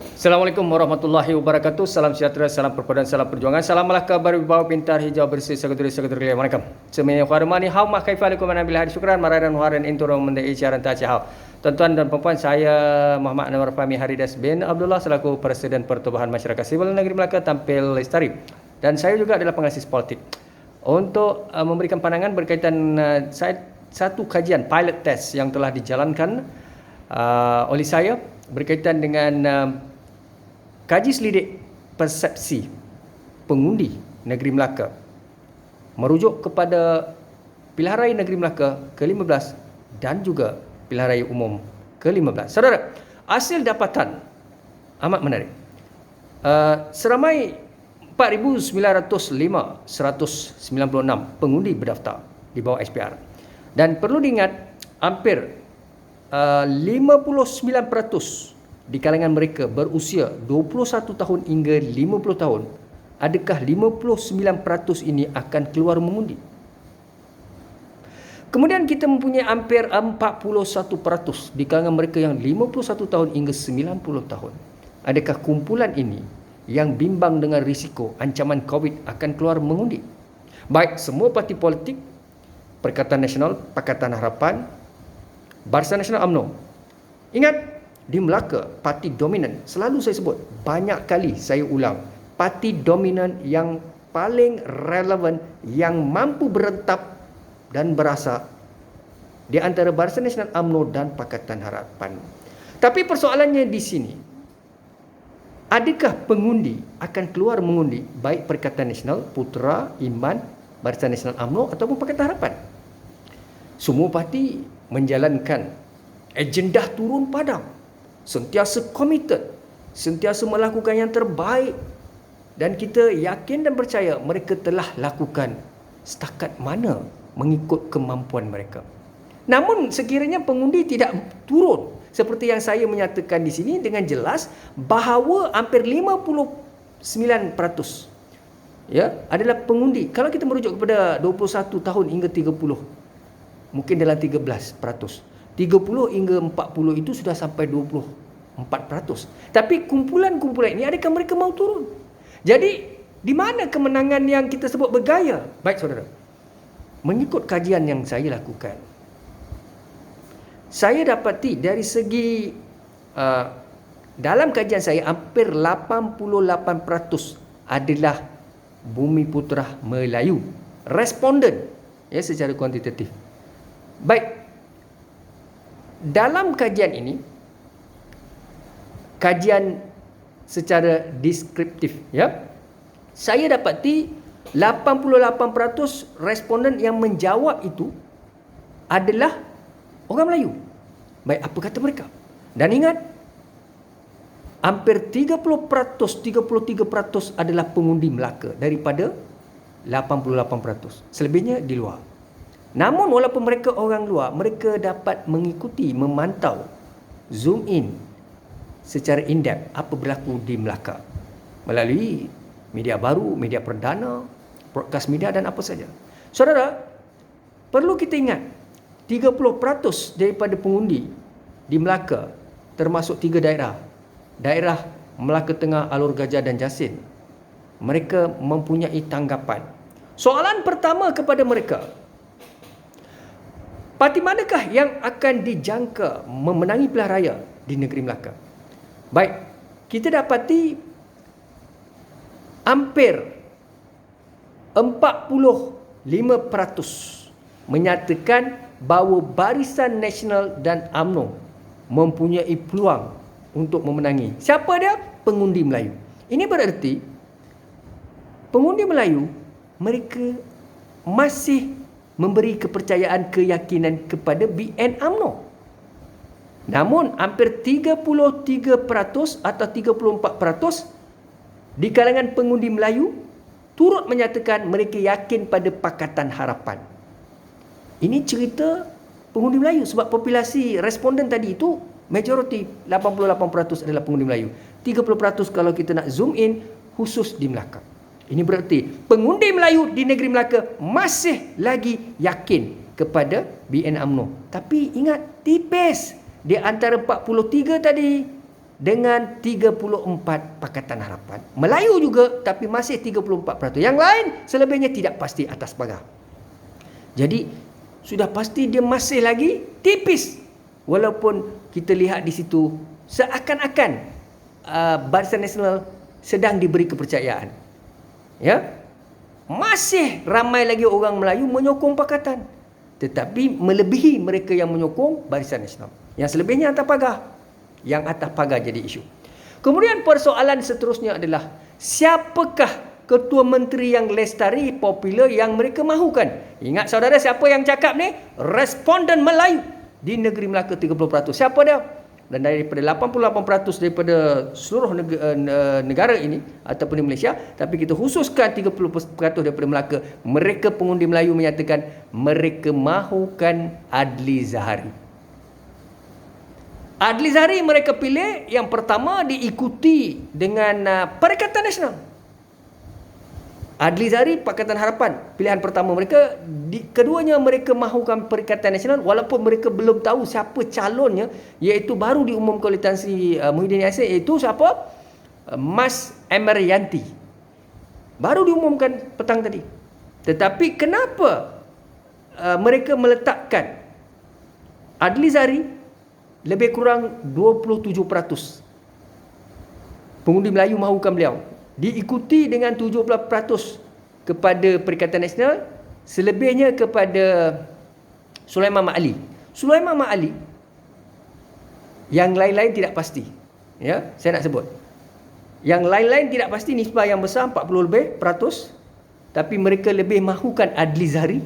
Assalamualaikum warahmatullahi wabarakatuh. Salam sejahtera, salam persaudaraan, salam perjuangan. Salam Melaka berwibawa pintar hijau bersih saudara-saudara sekalian. Waalaikum. Semua khormati hau mak kaifalikum anabil hari syukran maradan waran inturo mende isyaran ta hau. Tuan-tuan dan puan saya Muhammad Anwar Fahmi Haridas bin Abdullah selaku Presiden Pertubuhan Masyarakat Sivil Negeri Melaka tampil lestari. Dan saya juga adalah pengasis politik. Untuk memberikan pandangan berkaitan satu kajian pilot test yang telah dijalankan oleh saya berkaitan dengan kaji selidik persepsi pengundi negeri Melaka merujuk kepada Pilihan Raya Negeri Melaka ke-15 dan juga Pilihan Raya Umum ke-15. Saudara, hasil dapatan amat menarik. Seramai 4,905,196 pengundi berdaftar di bawah SPR. Dan perlu diingat, hampir 59% di kalangan mereka berusia 21 tahun hingga 50 tahun. Adakah 59% ini akan keluar mengundi? Kemudian kita mempunyai hampir 41% di kalangan mereka yang 51 tahun hingga 90 tahun. Adakah kumpulan ini yang bimbang dengan risiko ancaman COVID akan keluar mengundi? Baik semua parti politik, Perikatan Nasional, Pakatan Harapan, Barisan Nasional UMNO. Ingat, di Melaka, parti dominan, selalu saya sebut, banyak kali saya ulang, parti dominan yang paling relevan, yang mampu berentap dan berasa di antara Barisan Nasional UMNO dan Pakatan Harapan. Tapi persoalannya di sini, adakah pengundi akan keluar mengundi baik Perikatan Nasional, Putera, Iman, Barisan Nasional UMNO ataupun Pakatan Harapan? Semua parti menjalankan agenda turun padang, sentiasa committed, sentiasa melakukan yang terbaik, dan kita yakin dan percaya mereka telah lakukan setakat mana mengikut kemampuan mereka. Namun sekiranya pengundi tidak turun seperti yang saya menyatakan di sini dengan jelas bahawa hampir 59% ya adalah pengundi. Kalau kita merujuk kepada 21 tahun hingga 30, mungkin dalam 13%. 30 hingga 40 itu sudah sampai 24%. Tapi kumpulan-kumpulan ini, adakah mereka mau turun? Jadi, di mana kemenangan yang kita sebut bergaya? Baik saudara, mengikut kajian yang saya lakukan, saya dapati dari segi dalam kajian saya hampir 88% adalah Bumi Putera Melayu responden ya secara kuantitatif. Baik, dalam kajian ini, kajian secara deskriptif ya, saya dapati 88% responden yang menjawab itu adalah orang Melayu. Baik, apa kata mereka? Dan ingat, hampir 33% adalah pengundi Melaka daripada 88%. Selebihnya di luar. Namun walaupun mereka orang luar, mereka dapat mengikuti, memantau, zoom in secara in-depth apa berlaku di Melaka melalui media baru, media perdana, broadcast media dan apa saja. Saudara, perlu kita ingat 30% daripada pengundi di Melaka termasuk 3 daerah. Daerah Melaka Tengah, Alor Gajah dan Jasin. Mereka mempunyai tanggapan. Soalan pertama kepada mereka, parti manakah yang akan dijangka memenangi pilihan raya di negeri Melaka? Baik, kita dapati hampir 45% menyatakan bahawa Barisan Nasional dan UMNO mempunyai peluang untuk memenangi. Siapa dia? Pengundi Melayu. Ini berarti pengundi Melayu mereka masih memberi kepercayaan, keyakinan kepada BN UMNO. Namun hampir 33% atau 34% di kalangan pengundi Melayu turut menyatakan mereka yakin pada Pakatan Harapan. Ini cerita pengundi Melayu sebab populasi responden tadi itu majoriti 88% adalah pengundi Melayu. 30% kalau kita nak zoom in khusus di Melaka. Ini berarti pengundi Melayu di negeri Melaka masih lagi yakin kepada BN UMNO. Tapi ingat, tipis. Di antara 43 tadi, dengan 34 Pakatan Harapan. Melayu juga tapi masih 34%. Yang lain selebihnya tidak pasti atas pagar. Jadi sudah pasti dia masih lagi tipis. Walaupun kita lihat di situ seakan-akan Barisan Nasional sedang diberi kepercayaan. Ya. Masih ramai lagi orang Melayu menyokong pakatan. Tetapi melebihi mereka yang menyokong Barisan Nasional. Yang selebihnya atas pagar. Yang atas pagar jadi isu. Kemudian persoalan seterusnya adalah siapakah Ketua Menteri yang lestari, popular yang mereka mahukan? Ingat saudara, siapa yang cakap ni? Responden Melayu di negeri Melaka 30%. Siapa dia? Dan daripada 88% daripada seluruh negara ini ataupun di Malaysia, tapi kita khususkan 30% daripada Melaka, mereka pengundi Melayu menyatakan mereka mahukan Adli Zahari. Adli Zahari mereka pilih yang pertama diikuti dengan Perikatan Nasional. Adli Zahari, Pakatan Harapan, pilihan pertama mereka. Keduanya mereka mahukan Perikatan Nasional walaupun mereka belum tahu siapa calonnya, iaitu baru diumumkan oleh Tan Sri Muhyiddin Yassin, iaitu siapa? Mas Emerianti. Baru diumumkan petang tadi. Tetapi kenapa mereka meletakkan Adli Zahari lebih kurang 27%? Pengundi Melayu mahukan beliau. Diikuti dengan 17% kepada Perikatan Nasional, selebihnya kepada Sulaiman Mat Ali. Sulaiman Mat Ali, yang lain-lain tidak pasti. Ya, saya nak sebut. Yang lain-lain tidak pasti, nisbah yang besar 40 lebih peratus, tapi mereka lebih mahukan Adli Zahari,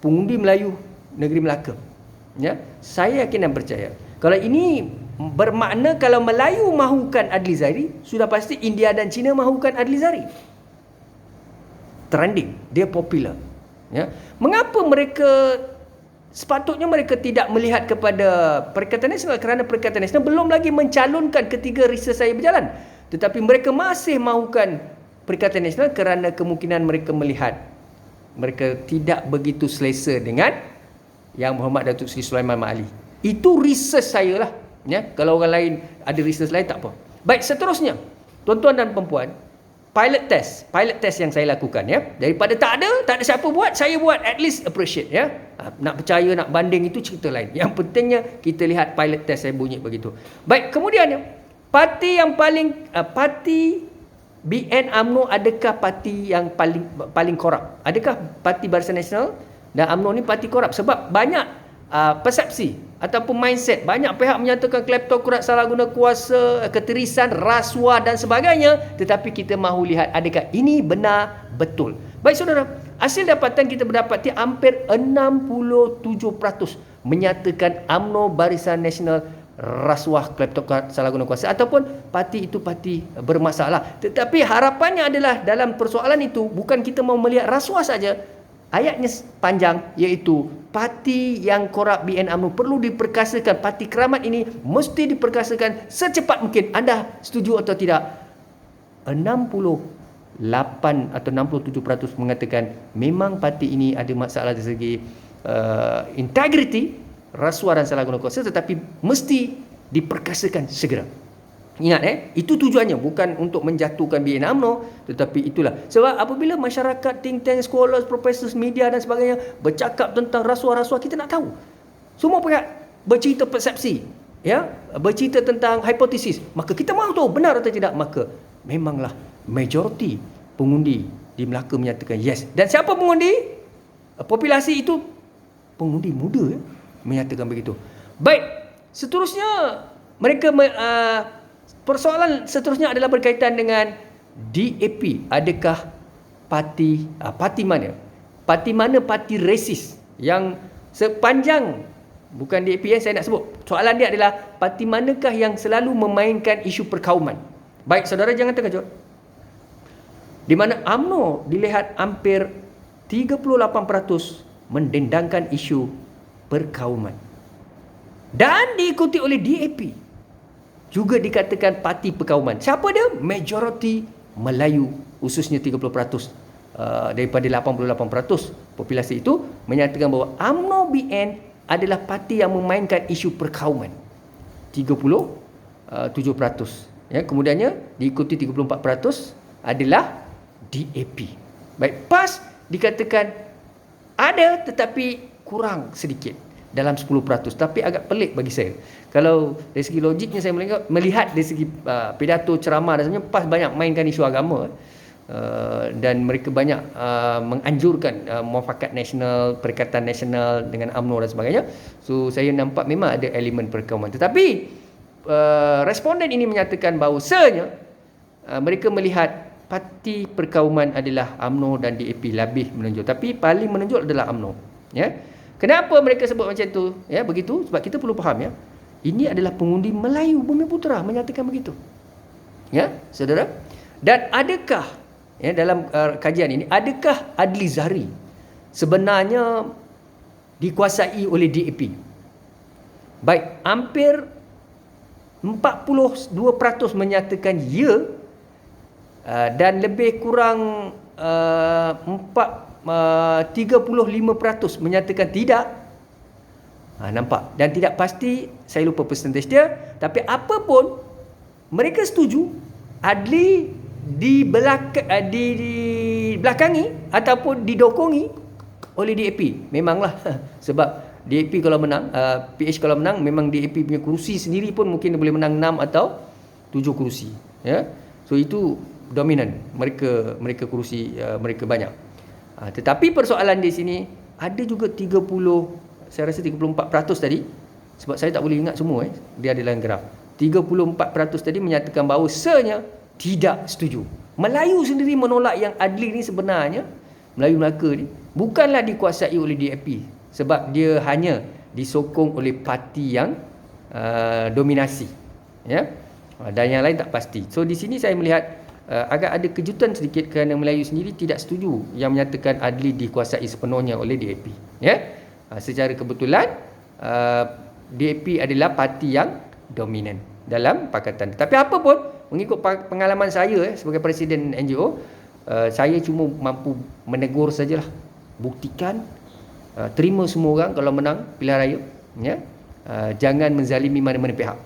pengundi Melayu negeri Melaka. Ya, saya yakin dan percaya. Kalau ini bermakna kalau Melayu mahukan Adli Zahari, sudah pasti India dan China mahukan Adli Zahari. Trending, dia popular. Ya. Mengapa sepatutnya mereka tidak melihat kepada Perikatan Nasional? Kerana Perikatan Nasional belum lagi mencalonkan ketiga research saya berjalan. Tetapi mereka masih mahukan Perikatan Nasional kerana kemungkinan mereka melihat mereka tidak begitu selesa dengan Yang Berhormat Datuk Seri Sulaiman Mat Ali. Itu research saya lah. Ya, kalau orang lain ada research lain tak apa. Baik, seterusnya, tuan-tuan dan perempuan, pilot test yang saya lakukan, ya. Daripada tak ada siapa buat, saya buat, at least appreciate, ya. Nak percaya, nak banding itu cerita lain. Yang pentingnya kita lihat pilot test saya bunyi begitu. Baik, kemudian parti yang parti BN UMNO adakah parti yang paling korup? Adakah parti Barisan Nasional dan UMNO ni parti korup? Sebab banyak persepsi ataupun mindset, banyak pihak menyatakan kleptokrat, salah guna kuasa, ketirisan, rasuah dan sebagainya, tetapi kita mahu lihat adakah ini benar betul. Baik saudara, hasil dapatan kita berdapati hampir 67% menyatakan UMNO Barisan Nasional rasuah, kleptokrat, salah guna kuasa, ataupun parti itu parti bermasalah. Tetapi harapannya adalah dalam persoalan itu bukan kita mau melihat rasuah saja. Ayatnya panjang, iaitu parti yang korup BN UMNO perlu diperkasakan. Parti keramat ini mesti diperkasakan secepat mungkin. Anda setuju atau tidak? 68 atau 67% mengatakan memang parti ini ada masalah dari segi integriti, rasuah dan salah guna kuasa, tetapi mesti diperkasakan segera. Ingat, itu tujuannya, bukan untuk menjatuhkan BN UMNO, tetapi itulah. Sebab apabila masyarakat, think tank, scholars, professors, media dan sebagainya bercakap tentang rasuah-rasuah, kita nak tahu. Semua pihak bercerita persepsi, ya, bercerita tentang hipotesis. Maka kita mahu tahu benar atau tidak. Maka memanglah majoriti pengundi di Melaka menyatakan yes. Dan siapa pengundi? Populasi itu pengundi muda, ya, menyatakan begitu. Baik, seterusnya mereka persoalan seterusnya adalah berkaitan dengan DAP. Adakah parti mana? Parti mana parti resis yang sepanjang, bukan DAP yang saya nak sebut. Soalan dia adalah parti manakah yang selalu memainkan isu perkauman. Baik saudara, jangan terkejut. Di mana UMNO dilihat hampir 38% mendendangkan isu perkauman. Dan diikuti oleh DAP, juga dikatakan parti perkauman. Siapa dia? Majoriti Melayu, khususnya 30%. Daripada 88% populasi itu menyatakan bahawa UMNO BN adalah parti yang memainkan isu perkauman. 30 7%. Ya, kemudiannya diikuti 34% adalah DAP. Baik, PAS dikatakan ada tetapi kurang sedikit dalam 10%. Tapi agak pelik bagi saya. Kalau dari segi logiknya saya melihat dari segi pidato ceramah dan sebagainya, PAS banyak mainkan isu agama. Dan mereka banyak menganjurkan muafakat nasional, perikatan nasional dengan UMNO dan sebagainya. So saya nampak memang ada elemen perkauman. Tetapi responden ini menyatakan bahawasanya mereka melihat parti perkauman adalah UMNO dan DAP lebih menonjol, tapi paling menonjol adalah UMNO. Ya, kenapa mereka sebut macam tu? Ya, begitu sebab kita perlu faham, ya. Ini adalah pengundi Melayu Bumiputera menyatakan begitu. Ya, saudara. Dan adakah, ya, dalam kajian ini, adakah Adli Zahri sebenarnya dikuasai oleh DAP? Baik, hampir 42% menyatakan ya, dan lebih kurang 35% menyatakan tidak. Nampak? Dan tidak pasti, saya lupa persentage dia, tapi apa pun mereka setuju Adli dibelakangi ataupun didokongi oleh DAP. Memanglah sebab DAP kalau menang, PH kalau menang, memang DAP punya kerusi sendiri pun mungkin boleh menang 6 atau 7 kerusi, ya. So itu dominan, mereka kerusi mereka banyak. Tetapi persoalan di sini ada juga 30, saya rasa 34% tadi, sebab saya tak boleh ingat semua, dia ada dalam graf. 34% tadi menyatakan bahawasanya tidak setuju. Melayu sendiri menolak yang Adli ni sebenarnya, Melayu Melaka ni bukanlah dikuasai oleh DAP, sebab dia hanya disokong oleh parti yang dominasi, ya. Dan yang lain tak pasti. So di sini saya melihat agak ada kejutan sedikit kerana Melayu sendiri tidak setuju yang menyatakan Adli dikuasai sepenuhnya oleh DAP, ya. Secara kebetulan DAP adalah parti yang dominan dalam pakatan. Tapi apa pun, mengikut pengalaman saya sebagai presiden NGO, saya cuma mampu menegur sajalah. Buktikan, terima semua orang kalau menang pilihan raya, ya. Jangan menzalimi mana-mana pihak,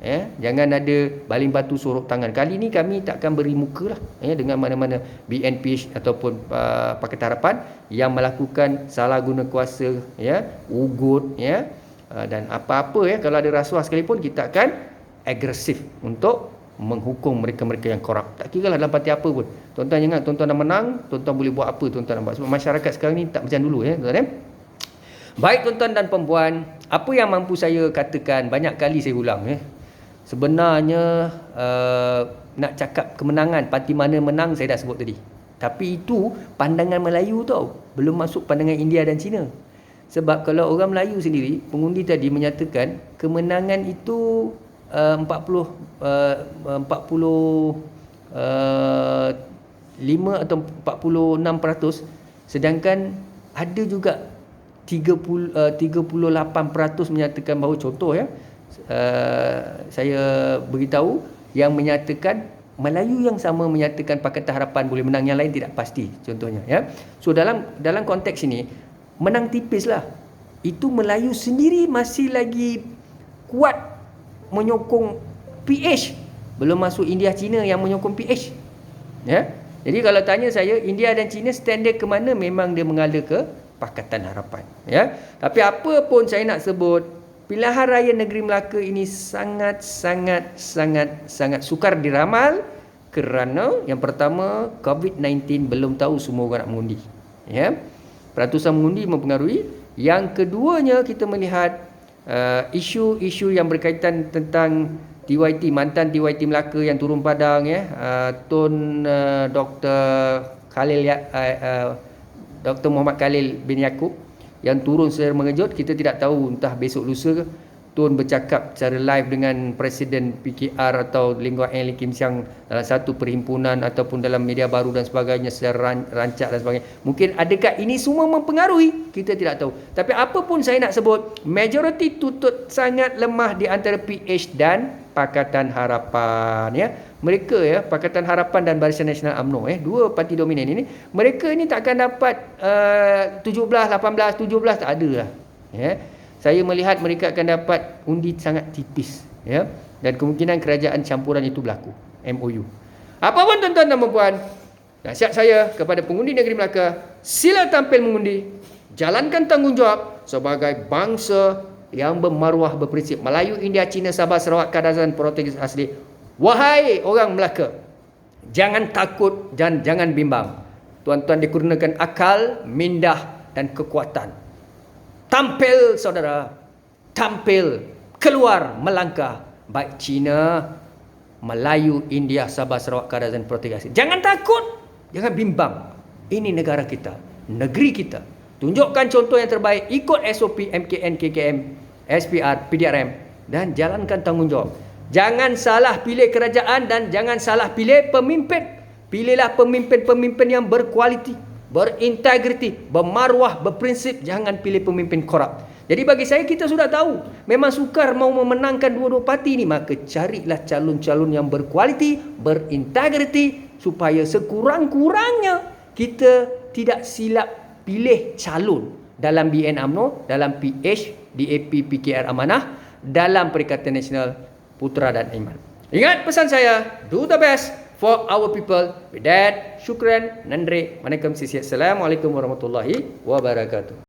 ya. Jangan ada baling batu sorok tangan. Kali ni kami takkan beri muka lah, ya, dengan mana-mana BNPH ataupun Pakatan Harapan yang melakukan salah guna kuasa, ya, ugut, ya, dan apa-apa, ya, kalau ada rasuah sekalipun kita akan agresif untuk menghukum mereka-mereka yang korup. Tak kira lah dalam parti apa pun. Tuan-tuan ingat, tuan-tuan dah menang, tuan-tuan boleh buat apa tuan-tuan nak buat. Sebab masyarakat sekarang ni tak macam dulu, ya, tuan-tuan. Baik tuan-tuan dan perempuan, apa yang mampu saya katakan, banyak kali saya ulang, ya. Sebenarnya nak cakap kemenangan, parti mana menang saya dah sebut tadi. Tapi itu pandangan Melayu tau, belum masuk pandangan India dan Cina. Sebab kalau orang Melayu sendiri, pengundi tadi menyatakan kemenangan itu 45 atau 46%, sedangkan ada juga 38% menyatakan bahawa, contoh, ya, saya beritahu yang menyatakan Melayu yang sama menyatakan Pakatan Harapan boleh menang, yang lain tidak pasti, contohnya, ya. So dalam konteks ini menang tipis lah. Itu Melayu sendiri masih lagi kuat menyokong PH, belum masuk India Cina yang menyokong PH, ya. Jadi kalau tanya saya, India dan Cina standard ke mana, memang dia mengalir ke Pakatan Harapan, ya. Tapi apa pun saya nak sebut, pilihan raya negeri Melaka ini sangat sukar diramal, kerana yang pertama, COVID-19 belum tahu semua orang nak mengundi, ya. Peratusan mengundi mempengaruhi. Yang keduanya, kita melihat isu-isu yang berkaitan tentang TYT, mantan TYT Melaka yang turun padang, ya, Tun Dr. Khalil, Dr. Muhammad Khalil bin Yaakob yang turun secara mengejut. Kita tidak tahu entah besok lusa Tun bercakap secara live dengan Presiden PKR atau Lim Guat Eng, Lim Kim Siang dalam satu perhimpunan ataupun dalam media baru dan sebagainya secara rancak dan sebagainya. Mungkin adakah ini semua mempengaruhi? Kita tidak tahu. Tapi apa pun saya nak sebut, majoriti tutut sangat lemah di antara PH dan Pakatan Harapan, ya. Mereka, ya, Pakatan Harapan dan Barisan Nasional UMNO, dua parti dominan ini, mereka ini takkan dapat 17, 18, 17, tak ada lah, ya. Saya melihat mereka akan dapat undi sangat tipis, ya. dan kemungkinan kerajaan campuran itu berlaku. MOU. Apa pun tuan-tuan dan puan, nasihat saya kepada pengundi negeri Melaka, sila tampil mengundi, jalankan tanggungjawab sebagai bangsa yang bermaruah, berprinsip. Melayu, India, Cina, Sabah, Sarawak, Kadazan, Portugis asli. Wahai orang Melaka, jangan takut dan jangan bimbang. Tuan-tuan dikurniakan akal, mindah dan kekuatan. Tampil saudara, tampil, keluar melangkah. Baik Cina, Melayu, India, Sabah, Sarawak, Kadazan, Portugis. Jangan takut, jangan bimbang. Ini negara kita, negeri kita. Tunjukkan contoh yang terbaik, ikut SOP MKN, KKM, SPR, PDRM dan jalankan tanggungjawab. Jangan salah pilih kerajaan dan jangan salah pilih pemimpin. Pilihlah pemimpin-pemimpin yang berkualiti, berintegriti, bermaruah, berprinsip. Jangan pilih pemimpin korup. Jadi bagi saya, kita sudah tahu, memang sukar mau memenangkan dua-dua parti ini, maka carilah calon-calon yang berkualiti, berintegriti, supaya sekurang-kurangnya kita tidak silap pilih calon dalam BN UMNO, dalam PH, DAP, PKR Amanah, dalam Perikatan Nasional Putra dan Iman. Ingat pesan saya, do the best for our people. With that, syukran, nandri, Assalamualaikum warahmatullahi wabarakatuh.